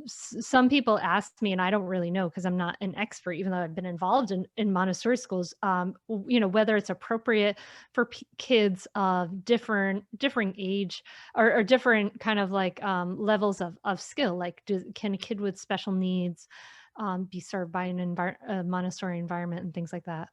some people ask me, and I don't really know because I'm not an expert, even though I've been involved in Montessori schools, whether it's appropriate for kids of differing age or different kind of like levels of skill. Like, can a kid with special needs be served by a Montessori environment and things like that?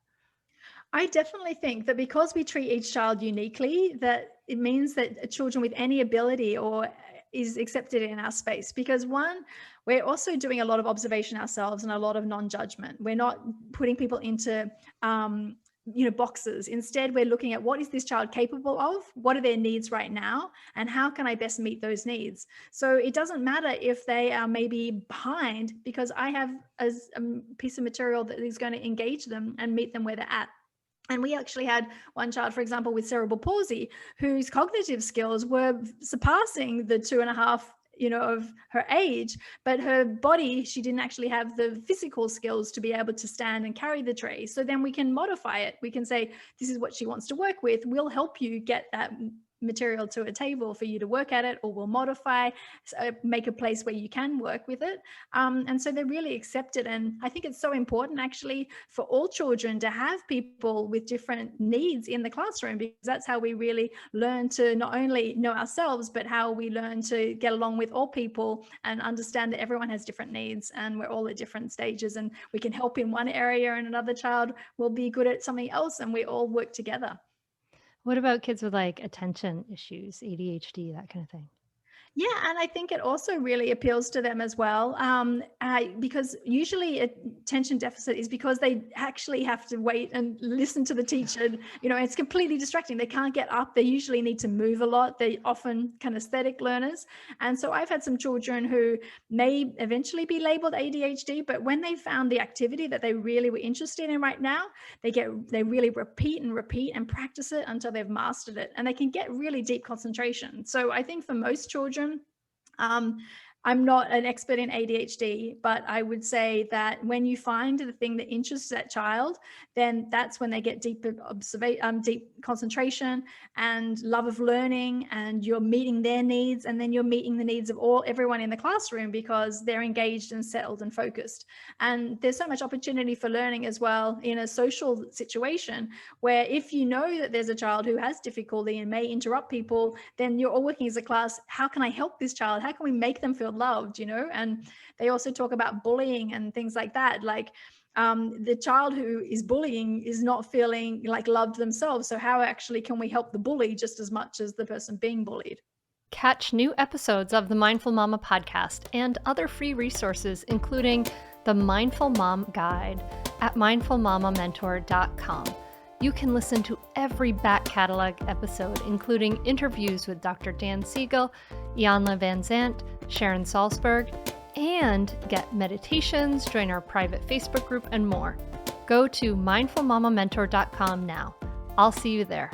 I definitely think that because we treat each child uniquely, that it means that children with any ability or is accepted in our space. Because one, we're also doing a lot of observation ourselves and a lot of non-judgment. We're not putting people into boxes. Instead, we're looking at what is this child capable of, what are their needs right now, and how can I best meet those needs. So it doesn't matter if they are maybe behind, because I have a piece of material that is going to engage them and meet them where they're at. And we actually had one child, for example, with cerebral palsy, whose cognitive skills were surpassing the 2.5, of her age, but her body, she didn't actually have the physical skills to be able to stand and carry the tray. So then we can modify it. We can say, this is what she wants to work with. We'll help you get that material to a table for you to work at it, or we'll modify, make a place where you can work with it. And so they're really accepted. And I think it's so important actually for all children to have people with different needs in the classroom, because that's how we really learn to not only know ourselves, but how we learn to get along with all people and understand that everyone has different needs and we're all at different stages, and we can help in one area and another child will be good at something else, and we all work together. What about kids with like attention issues, ADHD, that kind of thing? Yeah, and I think it also really appeals to them as well, because usually attention deficit is because they actually have to wait and listen to the teacher. It's completely distracting. They can't get up. They usually need to move a lot. They're often kinesthetic learners. And so I've had some children who may eventually be labeled ADHD, but when they found the activity that they really were interested in right now, they really repeat and practice it until they've mastered it, and they can get really deep concentration. So I think for most children, um, I'm not an expert in ADHD, but I would say that when you find the thing that interests that child, then that's when they get deep concentration and love of learning, and you're meeting their needs, and then you're meeting the needs of everyone in the classroom because they're engaged and settled and focused. And there's so much opportunity for learning as well in a social situation, where if you know that there's a child who has difficulty and may interrupt people, then you're all working as a class. How can I help this child? How can we make them feel loved? And they also talk about bullying and things like that. Like, the child who is bullying is not feeling like loved themselves. So how actually can we help the bully just as much as the person being bullied? Catch new episodes of the Mindful Mama podcast and other free resources, including the Mindful Mom Guide at mindfulmamamentor.com. You can listen to every back catalog episode, including interviews with Dr. Dan Siegel, Janla Van Zant, Sharon Salzberg, and get meditations, join our private Facebook group, and more. Go to mindfulmamamentor.com now. I'll see you there.